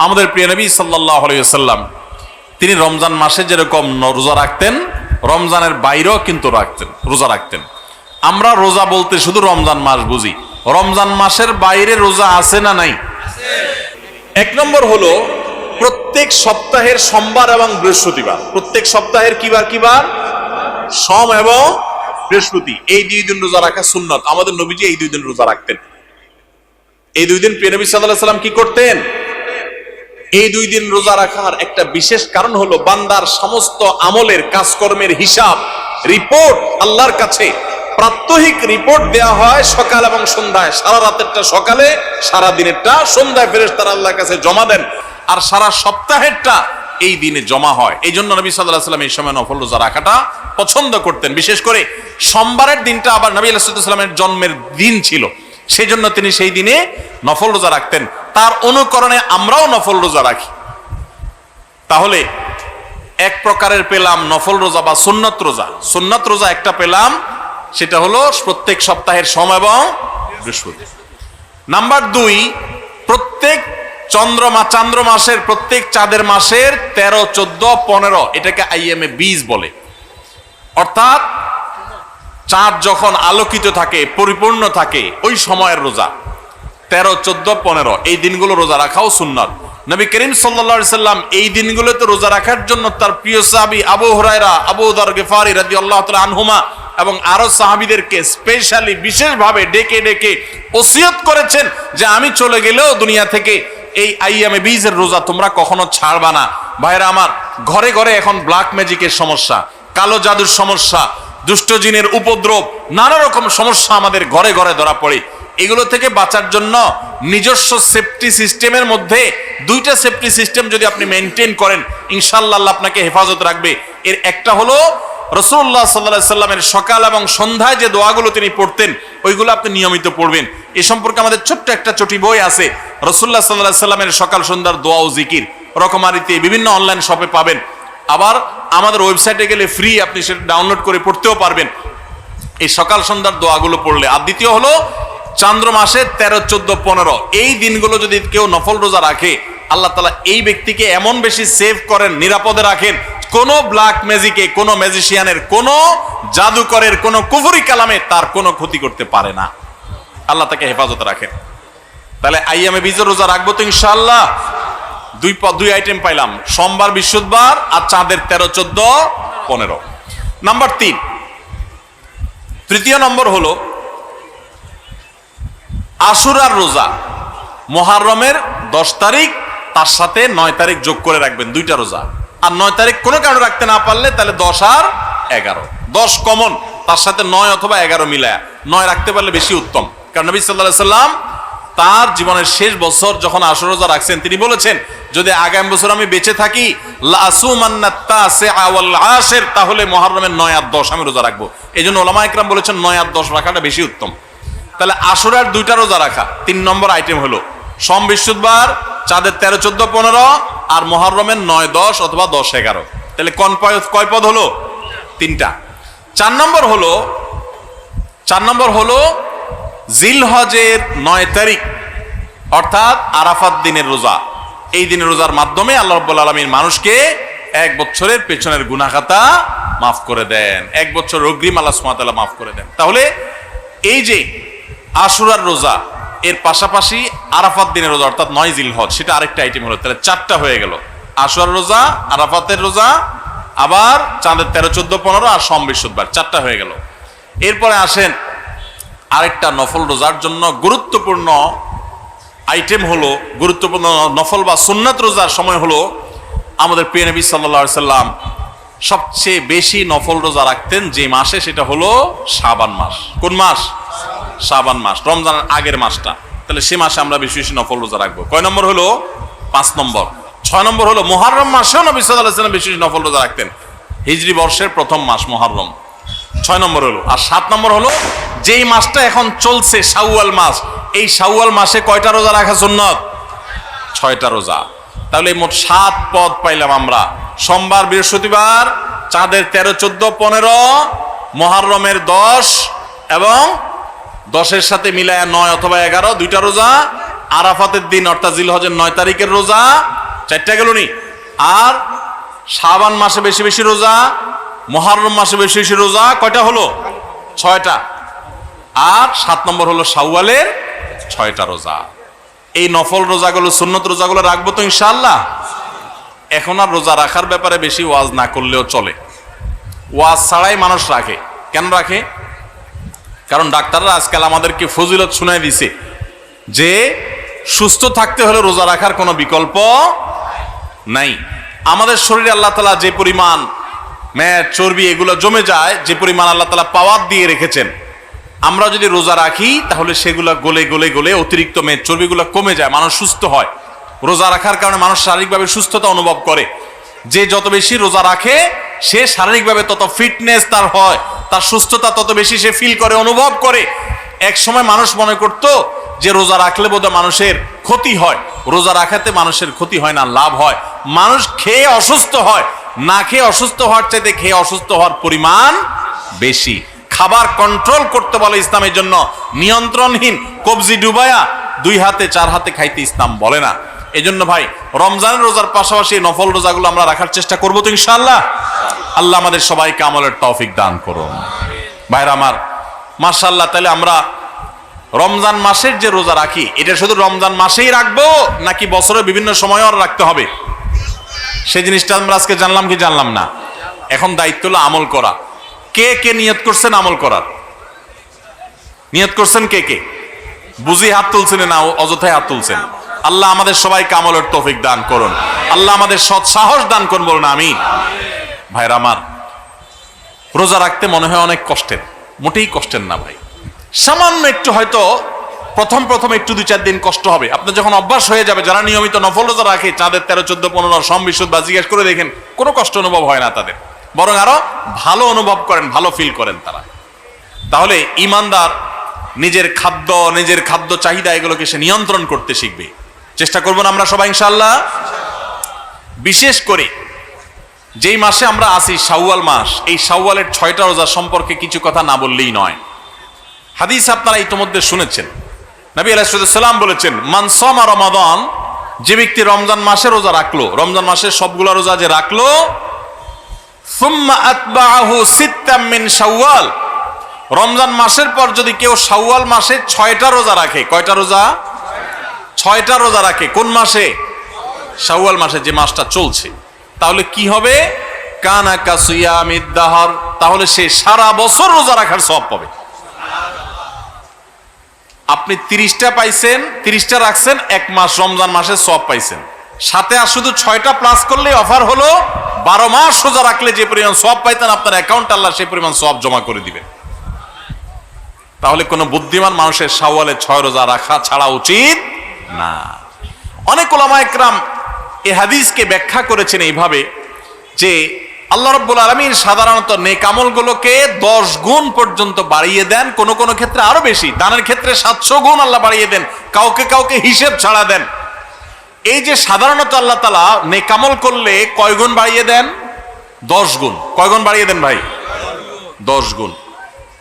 আমাদের প্রিয় নবী সাল্লাল্লাহু আলাইহি ওয়াসাল্লাম তিনি রমজান মাসে যেরকম রোজা রাখতেন, রমজানের বাইরেও কিন্তু রোজা রাখতেন। আমরা রোজা বলতে শুধু রমজান মাস বুঝি, রমজান মাসের বাইরে রোজা আছে না নাই? এক নম্বর হলো প্রত্যেক সপ্তাহের সোমবার এবং বৃহস্পতিবার। প্রত্যেক সপ্তাহের কিবার? সোম এবং বৃহস্পতি, এই দুই দিন রোজা রাখা সুন্নত। আমাদের নবীজি এই দুই দিন রোজা রাখতেন। এই দুই দিন প্রিয় নবী সাল্লাল্লাহু আলাইহি ওয়াসাল্লাম কি করতেন? এই দুই দিন রোজা রাখার একটা বিশেষ কারণ হলো বান্দার সমস্ত আমলের কাজকর্মের হিসাব রিপোর্ট আল্লাহর কাছে প্রাত্যহিক রিপোর্ট দেয়া হয় সকাল এবং সন্ধ্যায়। সারা রাতেরটা সকালে, সারা দিনেরটা সন্ধ্যায় ফেরেশতারা আল্লাহর কাছে জমা দেন, আর সারা সপ্তাহেরটা এই দিনে জমা হয়। এই জন্য নবী সাল্লাল্লাহু আলাইহি ওয়াসাল্লাম এই সময় নফল রোজা রাখাটা পছন্দ করতেন। বিশেষ করে সোমবারের দিনটা আবার নবী আলাইহিস সালামের জন্মের দিন ছিল, সেই জন্য তিনি সেই দিনে নফল রোজা রাখতেন। তার অনুকরণে আমরাও নফল রোজা রাখি। তাহলে এক প্রকারের পেলাম নফল রোজা বা সুন্নত রোজা। সুন্নত রোজা একটা পেলাম, সেটা হলো প্রত্যেক সপ্তাহের সোম এবং বৃহস্পতি। নাম্বার 2, প্রত্যেক চান্দ্র মাসের, প্রত্যেক চাঁদের মাসের 13, 14, 15 এটাকে আইএমএ 20 বলে। অর্থাৎ চাঁদ যখন আলোকিত থাকে, পরিপূর্ণ থাকে, ওই সময়ের রোজা 13, 14, 15 এই দিনগুলো রোজা রাখাও সুন্নাত। নবী করিম সাল্লাল্লাহু আলাইহি সাল্লাম এই দিনগুলোতে রোজা রাখার জন্য তার প্রিয় সাহাবী আবু হুরায়রা, আবু যর গিফারি রাদিয়াল্লাহু তাআলা আনহুমা এবং আরো সাহাবীদেরকে স্পেশালি বিশেষভাবে ডেকে ডেকে ওসিয়ত করেছেন যে আমি চলে গেলেও দুনিয়া থেকে এই আইয়ামে 20 এর রোজা তোমরা কখনো ছাড়বা না। ভাইরা আমার, ঘরে ঘরে এখন ব্ল্যাক ম্যাজিকের সমস্যা, কালো জাদুর সমস্যা, দুষ্ট জিনের উপদ্রব, নানা রকম সমস্যা আমাদের ঘরে ঘরে ধরা পড়ে। এগুলো থেকে বাঁচার জন্য নিজস্ব সেফটি সিস্টেমের মধ্যে 2টা সেফটি সিস্টেম যদি আপনি মেনটেন করেন, ইনশাআল্লাহ আল্লাহ আপনাকে হেফাজত রাখবে। এর একটা হলো রাসূলুল্লাহ সাল্লাল্লাহু আলাইহি সাল্লামের সকাল এবং সন্ধ্যায় যে দোয়াগুলো তিনি পড়তেন, ওইগুলো আপনি নিয়মিত পড়বেন। এ সম্পর্কে আমাদের ছোট্ট একটা চটি বই আছে, রাসূলুল্লাহ সাল্লাল্লাহু আলাইহি সাল্লামের সকাল সন্ধ্যার দোয়া ও জিকির, রকমারিতে বিভিন্ন অনলাইন শপে পাবেন। আবার আমাদের ওয়েবসাইটে গেলে ফ্রি, আপনি সেটা ডাউনলোড করে পড়তেও পারবেন এই সকাল সন্ধ্যার দোয়াগুলো পড়লে। আর দ্বিতীয় হলো চান্দ্র মাসের 13, 14, 15 এই দিনগুলো যদি কেউ নফল রোজা রাখে, আল্লাহ তাআলা এই ব্যক্তিকে এমন বেশি সেভ করেন, নিরাপদে রাখেন, কোনো ব্ল্যাক ম্যাজিকে, কোনো ম্যাজিশিয়ানের, কোনো জাদুকরের, কোনো কুফরি কালামে তার কোনো ক্ষতি করতে পারে না। আল্লাহ তাকে হেফাজতে রাখেন। তাহলে আইয়ামে 20 রোজা রাখবো তো ইনশাআল্লাহ। দুই আইটেম পাইলাম, সোমবার, বৃহস্পতিবার আর চাঁদের 13, 14, 15। নাম্বার 3, তৃতীয় নম্বর হলো আশুরার রোজা। মুহররমের 10 তারিখ, তার সাথে 9 তারিখ যোগ করে রাখবেন, 2টা রোজা। আর 9 তারিখ কোনো কারণে রাখতে না পারলে তাহলে 10 আর 11, 10 কমন, তার সাথে 9 অথবা 11 মিলায়া 9 রাখতে পারলে বেশি উত্তম। কারণ নবী সাল্লাল্লাহু আলাইহি সাল্লাম তার জীবনের শেষ বছর যখন আশুরা রোজা রাখছেন, তিনি বলেছেন যদি আগামী বছর আমি বেঁচে থাকি লাসুমান্নাত তাসিআ ওয়াল আশির, তাহলে মুহররমের 9 আর 10 আমি রোজা রাখবো। এইজন্য উলামা ইকরাম বলেছেন 9 আর 10 রাখাটা বেশি উত্তম। তাহলে আশুরার 2টা রোজা রাখা 3 নম্বর আইটেম হলো সোম, বৃহস্পতিবার, চাঁদের 13, 14, 15 আর মুহররমের 9, 10 অথবা 10, 11। তাহলে কয় পদ হলো? 3টা। 4 নম্বর হলো জিলহজের 9 তারিখ, অর্থাৎ আরাফাত দিনের রোজা। এই দিনের রোজার মাধ্যমে আল্লাহ রাব্বুল আলামিন মানুষকে 1 বছরের পেছনের গুনাহ খাতা মাফ করে দেন, 1 বছর অগ্রিম আল্লাহ সুবহানাহু ওয়া তাআলা মাফ করে দেন। তাহলে এই যে আশুরার রোজা, এর পাশাপাশি আরাফাত দিনের রোজা অর্থাৎ 9 জিলহজ, সেটা আরেকটা আইটেম হলো। তাহলে 4টা হয়ে গেল, আশুরার রোজা, আরাফাতের রোজা, আবার চাঁদের 13, 14, 15 আর সোম, বৃহস্পতিবার, 4টা হয়ে গেল। এরপরে আসেন আরেকটা নফল রোজার জন্য গুরুত্বপূর্ণ আইটেম হলো, গুরুত্বপূর্ণ নফল বা সুন্নাত রোজার সময় হলো আমাদের প্রিয় নবী সাল্লাল্লাহু আলাইহি সাল্লাম সবচেয়ে বেশি নফল রোজা রাখতেন যে মাসে, সেটা হলো শাবান মাস। কোন মাস? শাবান মাস, রমজানের আগের মাসটা। তাহলে সে মাসে আমরা বেশি বেশি নফল রোজা রাখবো। কয় নম্বর হলো? 5 নম্বর। 6 নম্বর হলো মুহররম মাসেও নবী সাল্লাল্লাহু আলাইহি সাল্লাম বেশি বেশি নফল রোজা রাখতেন। হিজরি বর্ষের প্রথম মাস মুহররম, 6 নম্বর হলো। আর 7 নম্বর হলো যেই মাসটা এখন চলছে শাওয়াল মাস, এই শাওয়াল মাসে কয়টা রোজা রাখা সুন্নত? 6টা রোজা। তাহলে মোট 7 পদ পাইলাম আমরা। সোমবার, বৃহস্পতিবার, চাঁদের 13, 14, 15, মুহররমের 10 এবং 10-এর সাথে মিলায়া 9 অথবা 11, 2টা রোজা, আরাফাতের দিন অর্থাৎ জিলহজের 9 তারিখের রোজা, 4টা গেল নি। আর শাবান মাসে বেশি বেশি রোজা, মুহররম মাসে বেশি বেশি রোজা, কয়টা হলো? 6টা। আর 7 নম্বর হলো শাওয়ালের 6টা রোজা। এই নফল রোজাগুলো, সুন্নত রোজাগুলো রাখবো তো ইনশাআল্লাহ। এখন আর রোজা রাখার ব্যাপারে বেশি ওয়াজ না করলেও চলে। ওয়াজ ছাড়াই মানুষ রাখে। কেন রাখে? কারণ ডাক্তাররা আজকাল আমাদেরকে ফজিলত শুনাই দিছে যে সুস্থ থাকতে হলে রোজা রাখার কোনো বিকল্প নাই। আমাদের শরীরে আল্লাহ তাআলা যে পরিমাণ মেদ, চর্বি এগুলো জমে যায়, যে পরিমাণ আল্লাহ তাআলা পাওয়ার দিয়ে রেখেছেন, আমরা যদি রোজা রাখি তাহলে সেগুলো গলে গলে গলে অতিরিক্ত মেদ চর্বিগুলো কমে যায়, মানুষ সুস্থ হয়। রোজা রাখার কারণে মানুষ শারীরিকভাবে সুস্থতা অনুভব করে। যে যত বেশি রোজা রাখে সে শারীরিকভাবে তত ফিটনেস তার হয়, তার সুস্থতা তত বেশি সে ফিল করে, অনুভব করে। এক সময় মানুষ মনে করতো যে রোজা রাখলে বোধহয় মানুষের ক্ষতি হয়। রোজা রাখাতে মানুষের ক্ষতি হয় না, লাভ হয়। মানুষ খেয়ে অসুস্থ হয়, না খেয়ে অসুস্থ হওয়ার চাইতে খেয়ে অসুস্থ হওয়ার পরিমাণ বেশি। খাবার কন্ট্রোল করতে বলে ইসলামের জন্য, নিয়ন্ত্রণহীন কবজি ডুবায়া 2 হাতে 4 হাতে খাইতে ইসলাম বলে না। এজন্য ভাই রমজানের রোজার পাশাপাশি নফল রোজাগুলো আমরা রাখার চেষ্টা করবো তো ইনশাআল্লাহ। আল্লাহ আমাদের সবাইকে আমলের তৌফিক দান করুন। ভাইরা আমার, মাশাআল্লাহ, তাহলে আমরা রমজান মাসের যে রোজা রাখি এটা শুধু রমজান মাসেই রাখবো নাকি বছরের বিভিন্ন সময়ও রাখতে হবে? সেই জিনিসটা আমরা আজকে জানলাম কি জানলাম না? এখন দায়িত্ব হলো আমল করা। কে কে নিয়ত করছেন আমল করার? নিয়ত করছেন কে কে? বুঝি হাত তুলছেন না অযথায় হাত তুলছেন? আল্লাহ আমাদের সবাইকে আমলের তৌফিক দান করুন। আল্লাহ আমাদের সৎ সাহস দান করুন, বলুন আমিন। ভাইরা আমার, রোজা রাখতে মনে হয় অনেক কষ্টের, মোটেই কষ্টের না ভাই। সামান্য একটু হয়তো প্রথম একটু 2-4 দিন কষ্ট হবে। আপনার যখন অভ্যাস হয়ে যাবে, যারা নিয়মিত নফল রোজা রাখে, চাঁদের 13, 14, 15 সম বিশুদ্ধ বা জিজ্ঞেস করে দেখেন, কোনো কষ্ট অনুভব হয় না তাদের, বরং আরো ভালো অনুভব করেন, ভালো ফিল করেন তারা। তাহলে ইমানদার নিজের খাদ্য চাহিদা এগুলোকে সে নিয়ন্ত্রণ করতে শিখবে। চেষ্টা করবো না আমরা সবাই ইনশাআল্লাহ। বিশেষ করে যেই মাসে আমরা আছি, শাওয়াল মাস, এই শাওয়ালের 6টা রোজা সম্পর্কে কিছু কথা না বললেই নয়। হাদিস আপনারা ইতিমধ্যে শুনেছেন। নবী আলাইহিস সালাম বলেছেন, মান সামা রমাদান, যে ব্যক্তি রমজান মাসে রোজা রাখলো, রমজান মাসের সবগুলা রোজা যে রাখলো, সুম্মা আতবাআহু সিত্তাম মিন শাওয়াল, রমজান মাসের পর যদি কেউ শাওয়াল মাসে 6টা রোজা রাখে, কয়টা রোজা? 6টা রোজা রাখে। কোন মাসে? শাওয়াল মাসে, যে মাসটা চলছে। তাহলে কি হবে? কানা কাসিয়ামিদ দাহর, তাহলে সে সারা বছর রোজা রাখার সওয়াব পাবে। আপনি 30টা পাইছেন, 30টা রাখছেন, 1 মাস রমজান মাসের সওয়াব পাইছেন। সাথে আর শুধু 6টা প্লাস করলে অফার হলো 12 মাস রোজা রাখলে যে পরিমাণ সওয়াব পাইতেন, আপনার অ্যাকাউন্ট আল্লাহ সেই পরিমাণ সওয়াব জমা করে দিবেন। তাহলে কোনো বুদ্ধিমান মানুষের শাওয়ালে 6 রোজা রাখা ছাড়া উচিত না। অনেক উলামা ইকরাম এই হাদিসকে ব্যাখ্যা করেছেন এইভাবে যে আল্লাহ রাব্বুল আলামিন সাধারণত নেক আমলগুলোকে 10 গুণ পর্যন্ত বাড়িয়ে দেন, কোন কোন ক্ষেত্রে আরো বেশি। দানের ক্ষেত্রে 700 গুণ আল্লাহ বাড়িয়ে দেন, কাউকে কাউকে হিসেব ছাড়া দেন। এই যে সাধারণত আল্লাহ তাআলা নেক আমল করলে কয় গুণ বাড়িয়ে দেন? 10 গুণ। কয় গুণ বাড়িয়ে দেন ভাই? 10 গুণ।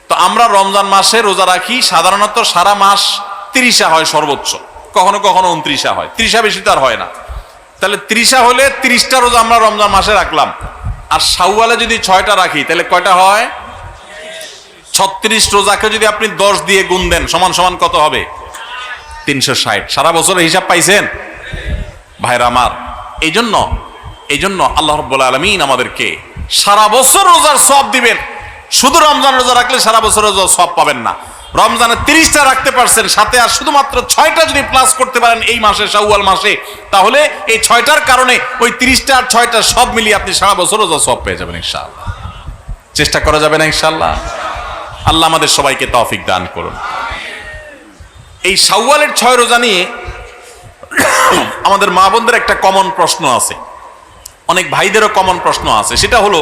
তো আমরা রমজান মাসে রোজা রাখি, সাধারণত সারা মাস 30 হয় সর্বোচ্চ, কখনো কখনো 29 হয়, 30 বেশি তো আর হয় না। তাহলে 30 হলে 30টা রোজা আমরা রমজান মাসে রাখলাম। আর শাওয়ালে যদি 6টা রাখি তাহলে কয়টা হয়? 36 রোজাকে যদি আপনি 10 দিয়ে গুণ দেন সমান সমান কত হবে? 360। সারা বছরের হিসাব পাইছেন ভাইরা আমার। এই জন্য আল্লাহ রাব্বুল আলামিন আমাদেরকে সারা বছর রোজার সওয়াব দিবেন। শুধু রমজান রোজা রাখলে সারা বছর রোজার সওয়াব পাবেন না। রমজানে 30টা রাখতে পারছেন, সাথে আর শুধুমাত্র 6টা যদি প্লাস করতে পারেন এই মাসে, শাওয়াল মাসে, তাহলে এই 6টার কারণে ওই 30টা আর 6টা সব মিলিয়ে আপনি সারা বছর রোজা সওয়াব পেয়ে যাবেন ইনশাআল্লাহ। চেষ্টা করা যাবে না ইনশাআল্লাহ? আল্লাহ আমাদের সবাইকে তৌফিক দান করুন। এই শাওয়ালের 6 রোজা নিয়ে আমাদের মা বোনদের একটা কমন প্রশ্ন আছে, অনেক ভাইদেরও কমন প্রশ্ন আছে। সেটা হলো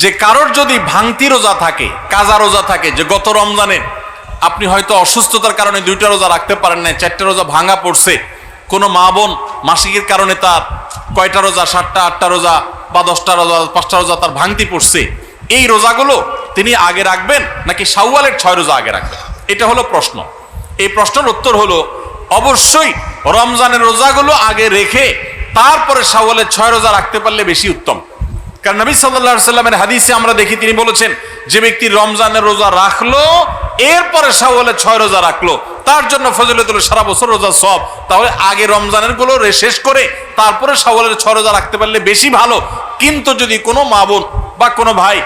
যে কারোর যদি ভাঙতি রোজা থাকে, কাজা রোজা থাকে, যে গত রমজানে আপনি হয়তো অসুস্থতার কারণে 2টা রোজা রাখতে পারেন না, 4টা রোজা ভাঙা পড়ছে। কোনো মা বোন মাসিকের কারণে তার কয়টা রোজা, 7টা 8টা রোজা বা 10টা রোজা 5টা রোজা তার ভাঙতি পড়ছে। এই রোজাগুলো তিনি আগে রাখবেন নাকি শাওয়ালের 6 রোজা আগে রাখবেন? এটা হলো প্রশ্ন। এই প্রশ্নের উত্তর হলো অবশ্যই রমজানের রোজাগুলো আগে রেখে তারপরে শাওয়ালের 6 রোজা রাখতে পারলে বেশি উত্তম। কারণ নবী সাল্লাল্লাহু আলাইহি সাল্লামের হাদিসে আমরা দেখি তিনি বলেছেন, যে ব্যক্তি রমজানের রোজা রাখলো এরপরে শাওয়ালের 6 রোজা রাখলো, তার জন্য ফজিলত হলো সারা বছর রোজা সব। তাহলে আগে রমজানের গুলো শেষ করে তারপরে শাওয়ালের 6 রোজা রাখতে পারলে বেশি ভালো। কিন্তু যদি কোনো মা বোন বা কোনো ভাই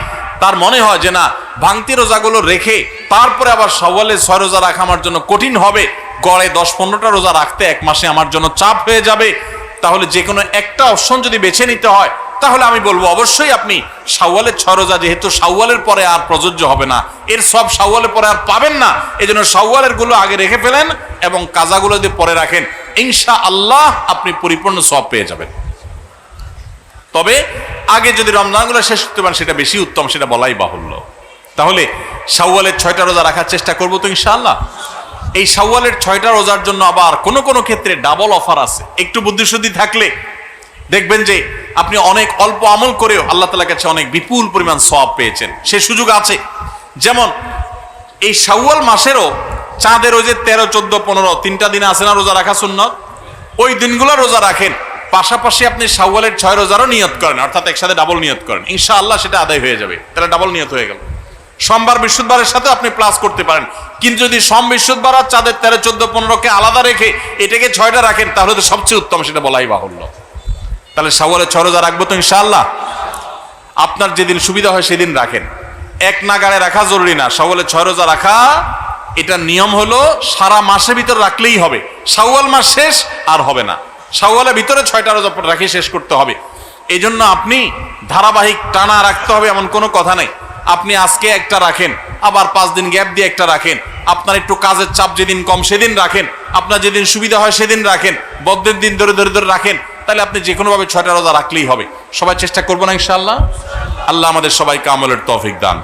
তার মনে হয় যে না, ভাঙতি রোজাগুলো রেখে তারপরে আবার শাওয়ালের 6 রোজা রাখা আমার জন্য কঠিন হবে, গড়ে 10-15টা রোজা রাখতে এক মাসে আমার জন্য চাপ হয়ে যাবে, তাহলে যে কোনো একটা অপশন যদি বেছে নিতে হয়, তাহলে আমি বলবো অবশ্যই আপনি শাওয়ালের 6 রোজা, যেহেতু শাওয়ালের পরে আর প্রযোজ্য হবে না, এর সব শাওয়ালের পরে আর পাবেন না, এজন্য শাওয়ালের গুলো আগে রেখে ফেলেন এবং কাজাগুলো যদি পরে রাখেন, ইনশাআল্লাহ আপনি পরিপূর্ণ সওয়াব পেয়ে যাবেন। তবে আগে যদি রমজানগুলো শেষ করতে পারেন সেটা বেশি উত্তম, সেটা বলাই বাহুল্য। তাহলে শাওয়ালের 6টা রোজা রাখার চেষ্টা করবো তো ইনশাআল্লাহ। এই শাওয়ালের 6টা রোজার জন্য আবার কোনো কোনো ক্ষেত্রে ডাবল অফার আছে। একটু বুদ্ধিশুদ্ধি থাকলে দেখবেন যে আপনি অনেক অল্প আমল করেও আল্লাহ তাআলার কাছে অনেক বিপুল পরিমাণ সওয়াব পেয়েছেন, সে সুযোগ আছে। যেমন এই শাওয়াল মাসেরও চাঁদের ওই যে 13, 14, 15 3টা দিন আছে না রোজা রাখা সুন্নাত, ওই দিনগুলো রোজা রাখেন, পাশাপাশি আপনি শাওয়ালের 6 রোজারও নিয়ত করেন, অর্থাৎ একসাথে ডাবল নিয়ত করেন, ইনশাআল্লাহ সেটা আদায় হয়ে যাবে। তাহলে ডাবল নিয়ত হয়ে গেল। সোমবার বৃহস্পতিবারের সাথে আপনি প্লাস করতে পারেন, কিন্তু যদি সোম বৃহস্পতিবার আর চাঁদের 13, 14, 15কে আলাদা রেখে এটাকে 6টা রাখেন, তাহলে তো সবচেয়ে উত্তম, সেটা বলাই বাহুল্য। তাহলে শাওয়ালের 6 রোজা রাখবো তো ইনশাআল্লাহ। আপনার যেদিন সুবিধা হয় সেদিন রাখেন, এক নাগাড়ে রাখা জরুরি না। শাওয়ালের 6 রোজা রাখা এটা নিয়ম হলো সারা মাসের ভিতর রাখলেই হবে, শাওয়াল মাস শেষ আর হবে না, শাওয়ালের ভিতরে 6টা রোজা রাখি শেষ করতে হবে। এই জন্য আপনি ধারাবাহিক টানা রাখতে হবে এমন কোনো কথা নেই। আপনি আজকে একটা রাখেন, আবার 5 দিন গ্যাপ দিয়ে একটা রাখেন, আপনার একটু কাজের চাপ যেদিন কম সেদিন রাখেন, আপনার যেদিন সুবিধা হয় সেদিন রাখেন, বদ্ধের দিন ধরে ধরে ধরে রাখেন, তাহলে আপনি যে কোনোভাবে 6টা রোজা রাখলেই হবে। সবাই চেষ্টা করবো না ইনশাআল্লাহ। আল্লাহ আমাদের সবাইকে আমলের তৌফিক দান।